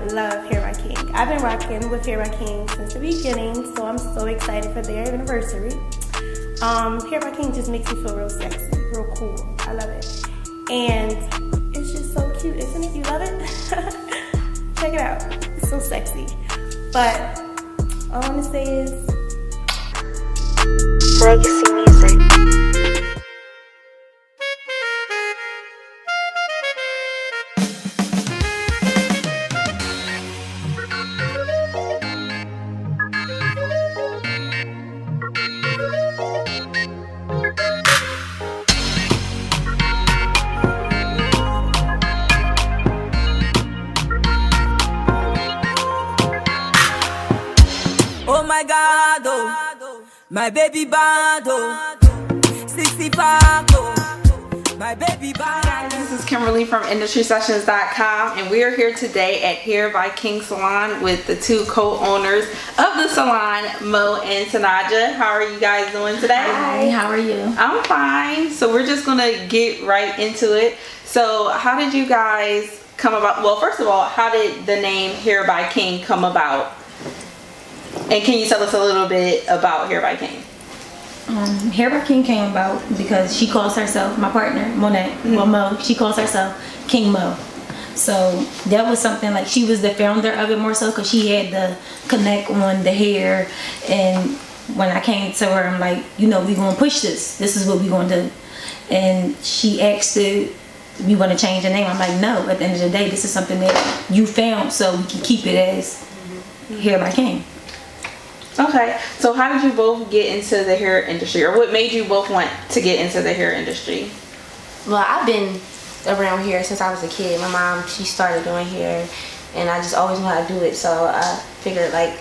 love Hair by King. I've been rocking with Hair by King since the beginning, so I'm so excited for their anniversary. Hair by King just makes me feel real sexy, real cool. I love it. And it's just so cute, isn't it? You love it? Check it out. It's so sexy. But all I want to say is legacy music. Oh my God, oh, my baby bad, oh, 65, oh, my baby bad. This is Kimberly from IndustrySessions.com, and we are here today at Hair by King Salon with the two co-owners of the salon, Mo and Tanaja. How are you guys doing today? Hi, how are you? I'm fine. So we're just gonna get right into it. So how did you guys come about? Well, first of all, how did the name Hair by King come about? And can you tell us a little bit about Hair by King? Hair by King came about because she calls herself, my partner, Monet, well Mo, she calls herself King Mo. So that was something like she was the founder of it more so because she had the connect on the hair. And when I came to her, I'm like, you know, we're going to push this. This is what we're going to do. And she asked if we want to change the name. I'm like, no, at the end of the day, this is something that you found so we can keep it as Hair by King. Okay, so how did you both get into the hair industry, or what made you both want to get into the hair industry? Well, I've been around here since I was a kid. My mom, she started doing hair, and I just always knew how to do it. So I figured, like,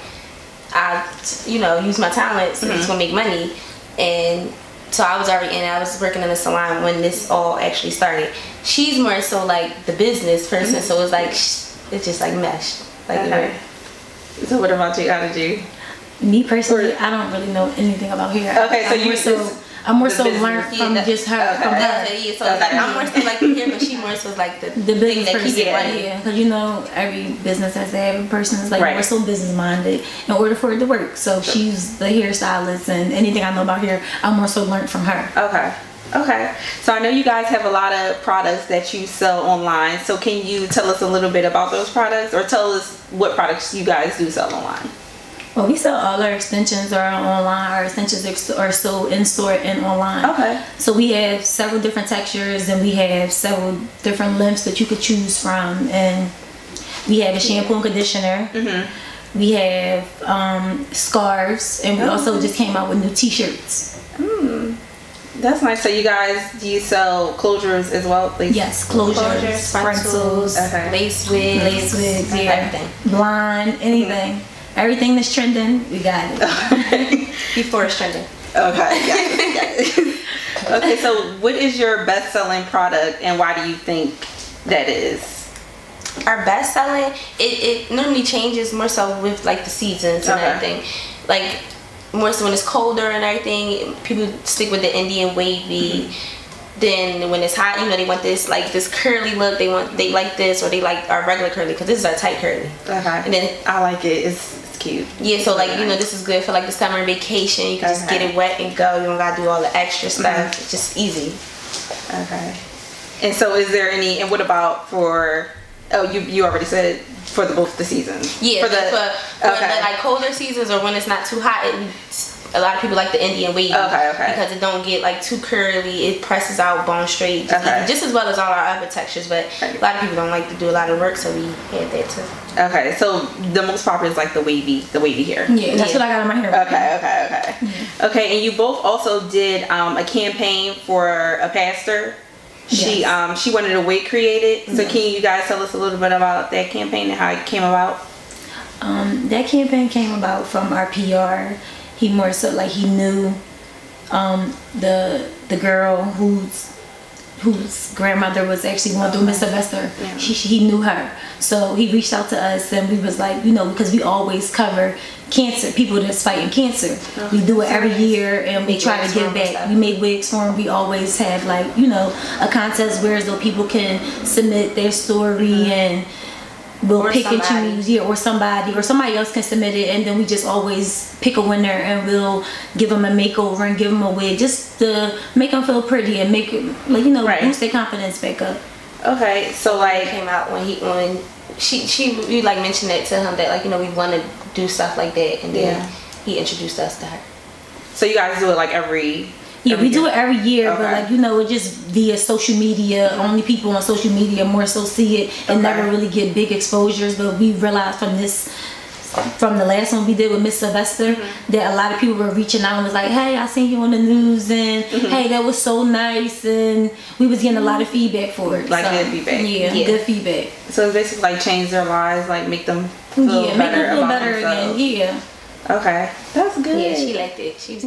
you know, use my talents and it's gonna make money. And so I was already in. I was working in a salon when this all actually started. She's more so like the business person, so it's like it's just like mesh. Like, okay. So what about you? How did you? Me personally, I don't really know anything about hair. Okay, so I'm more so learned from just her. Okay. From her. Yeah, so it's like I'm more so like the hair, but she more so like the business that keeps it running. Yeah, because you know every business has to have a person that's like more so business minded in order for it to work. So she's the hairstylist, and anything I know about hair, I more so learned from her. Okay. Okay, so I know you guys have a lot of products that you sell online. So can you tell us a little bit about those products, or tell us what products you guys do sell online? Well, we sell all our extensions are online. Our extensions are sold in store and online. Okay. So we have several different textures, and we have several different lengths that you could choose from. And we have a shampoo and conditioner. We have scarves, and we also just came out with new T-shirts. That's nice. So you guys, do you sell closures as well? Like yes, closures, frontals, lace wigs, everything. Blonde, anything. Everything that's trending, we got it. Before it's trending. Okay, got it. Okay, so what is your best-selling product, and why do you think that is? Our best-selling, it normally changes more so with like the seasons and everything. Like more so when it's colder and everything, people stick with the Indian wavy. Then when it's hot, you know, they want this like this curly look. They like this, or they like our regular curly because this is our tight curly. And then I like it. It's cute. Yeah, so like you know, this is good for like the summer vacation. You can just get it wet and go. You don't gotta do all the extra stuff. It's just easy. Okay. And so, is there any? And what about for? Oh, you already said it for both the seasons. Yeah, for the like colder seasons or when it's not too hot. A lot of people like the Indian wavy because it don't get like too curly. It presses out bone straight, just as well as all our other textures. But a lot of people don't like to do a lot of work, so we had that too. Okay, so the most popular is like the wavy hair. Yeah, that's what I got on my Okay. hair. Okay, and you both also did a campaign for a pastor. She wanted a wig created. So can you guys tell us a little bit about that campaign and how it came about? That campaign came about from our PR. He more so like he knew the girl whose grandmother was actually going through Miss Sylvester. Yeah. He knew her, so he reached out to us, and we was like, you know, because we always cover cancer, people that's fighting cancer. We do it every year, and we try to give back. We make wigs for them. We always have like, you know, a contest where so people can submit their story and we'll Or pick somebody. and choose, or somebody else can submit it, and then we just always pick a winner, and we'll give them a makeover and give them a wig just to make them feel pretty and make it, like, you know, Right. boost their confidence back up. Okay, so like, Came out when we like mentioned it to him that, like, you know, we want to do stuff like that, and then Yeah. he introduced us to her. so you guys do it like every We do it every year, but Okay. like, you know, it just via social media. Only people on social media more so see it and Okay. never really get big exposures. But we realized from the last one we did with Miss Sylvester, that a lot of people were reaching out and was like, hey, I seen you on the news, and hey, that was so nice, and we was getting a lot of feedback for it. Like good feedback. Yeah, good feedback. So it's basically like change their lives, like make them feel Yeah, make better them feel about better themselves. again. Yeah. Okay, that's good. Yeah, she liked it. She was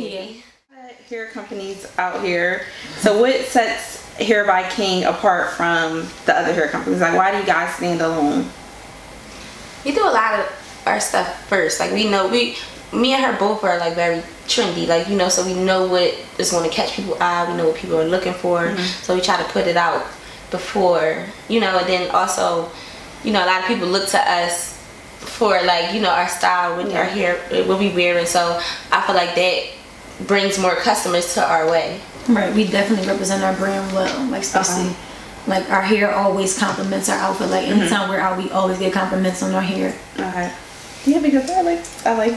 Hair companies out here. So what sets Hair by King apart from the other hair companies? Like, why do you guys stand alone? We do a lot of our stuff first. Like, we know me and her both are like very trendy. Like, you know, so we know what is going to catch people's eye. We know what people are looking for. So we try to put it out before, you know, and then also, you know, a lot of people look to us for, like, you know, our style with our hair, what we wearing. So I feel like that brings more customers to our way. Right, we definitely represent our brand well. Like, especially like our hair always complements our outfit. Like anytime we're out, we always get compliments on our hair. Okay. Yeah, because I like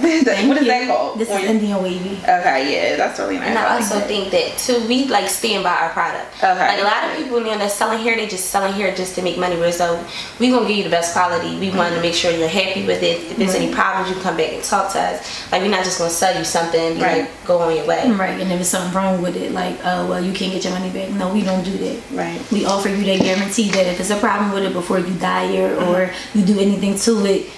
that. What is that called? This is Indian wavy. Okay, yeah, that's really nice. And I also think that too, we like stand by our product. Okay. Like a lot of people, you know, that's selling hair, they just selling hair just to make money. But so we gonna give you the best quality. We want to make sure you're happy with it. If there's any problems, you can come back and talk to us. Like, we're not just gonna sell you something and be like, go on your way. Right, and if there's something wrong with it, like, well, you can't get your money back. No, we don't do that. Right. We offer you that guarantee that if there's a problem with it before you dye it or you do anything to it,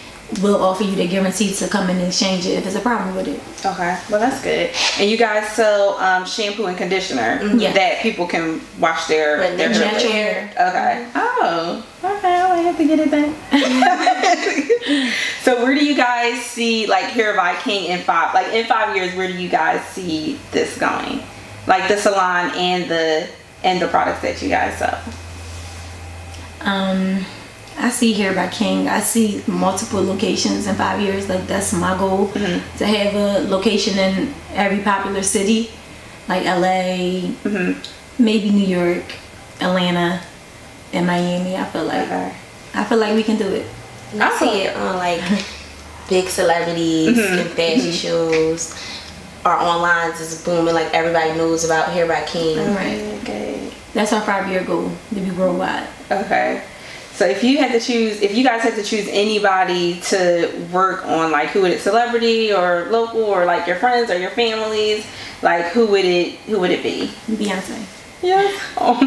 we'll offer you the guarantee to come in and exchange it if there's a problem with it. Okay, well that's good. And you guys sell shampoo and conditioner that people can wash their hair natural with. hair. Okay. Oh, okay. I might have to get it then. So where do you guys see like Hair by King in 5 years? Where do you guys see this going? Like the salon and the products that you guys sell. I see Hair by King. I see multiple locations in 5 years. Like, that's my goal, to have a location in every popular city, like LA, maybe New York, Atlanta, and Miami. I feel like we can do it. And I see it on like big celebrities and fashion shows. Our online is booming. Like, everybody knows about Hair by King. Right. Okay. That's our 5-year goal, to be worldwide. Okay. So if you guys had to choose anybody to work on, like, who would it, celebrity or local or like your friends or your families, like who would it be? Beyonce. Yeah. Oh,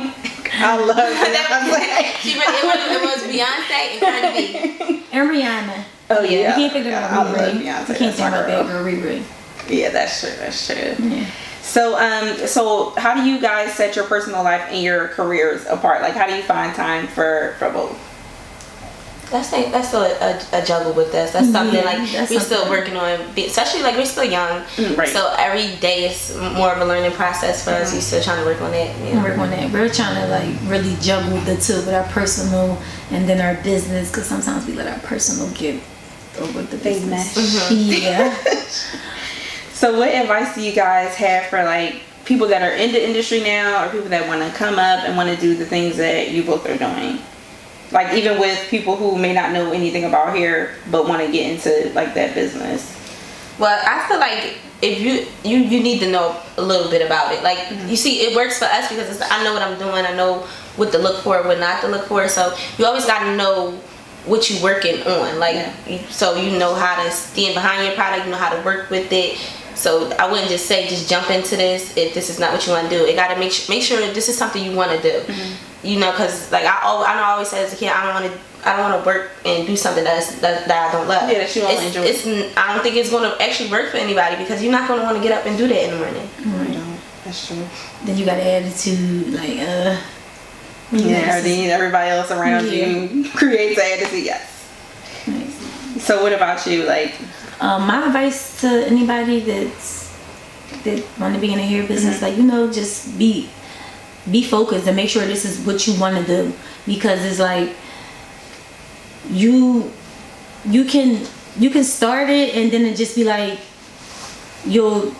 I love Beyonce. It was Beyonce and Cardi B. And Rihanna. Oh yeah. You can't think I about love Riri. Beyonce. You can't That's think my about that girl. girl, Riri. Yeah, that's true. That's true. Yeah. So how do you guys set your personal life and your careers apart? Like, how do you find time for both? That's still a juggle with us. That's something like that's we're something. still working on. Especially like we're still young, Right. so every day is more of a learning process for us. We're still trying to work on that. Yeah. Work on that. We're trying to like really juggle the two with our personal and then our business, because sometimes we let our personal get over the business. Yeah. So what advice do you guys have for like people that are in the industry now, or people that want to come up and want to do the things that you both are doing? Like, even with people who may not know anything about hair but want to get into like that business. Well, I feel like if you need to know a little bit about it. Like, you see, it works for us because I know what I'm doing. I know what to look for, what not to look for. So you always got to know what you're working on. Like, so you know how to stand behind your product. You know how to work with it. So I wouldn't just say just jump into this if this is not what you want to do. It got to make sure that this is something you want to do. You know, because like I always said as a kid, I don't want to work and do something that I don't love. Yeah, that you won't enjoy. I don't think it's going to actually work for anybody, because you're not going to want to get up and do that in the morning. Right. That's true. Then you got an attitude like then everybody else around you creates an attitude. Yes. Nice. So what about you? Like, my advice to anybody that want to be in the hair business, like, you know, just be focused and make sure this is what you want to do, because it's like you can start it and then it just be like you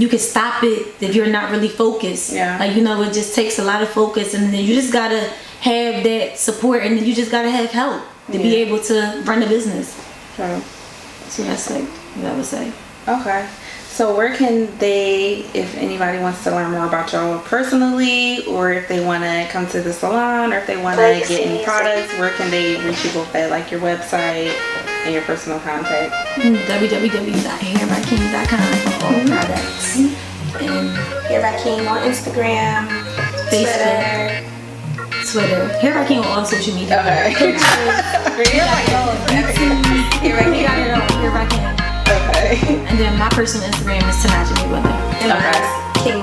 can stop it if you're not really focused. Yeah. Like, you know, it just takes a lot of focus, and then you just gotta have that support, and then you just gotta have help to be able to run a business. True. So that's like what I would say. Okay. So where can they, if anybody wants to learn more about y'all personally, or if they want to come to the salon, or if they want to get any products, where can they reach you both at, like your website and your personal contact? www.hairbyking.com for all products. And Hair by King on Instagram, Facebook, Twitter. Hair by King on all social media. Okay. Hair by King. We got it all. Hair by King. Okay. And then my personal Instagram is Tanaja Mayweather. And mine's King_.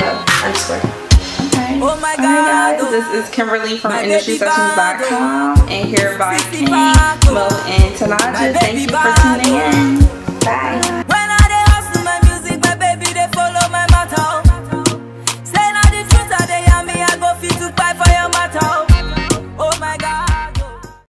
Oh my Alright guys, God. this is Kimberly from My IndustrySessions.com and here by King, Mo, and Tanaja. Thank you for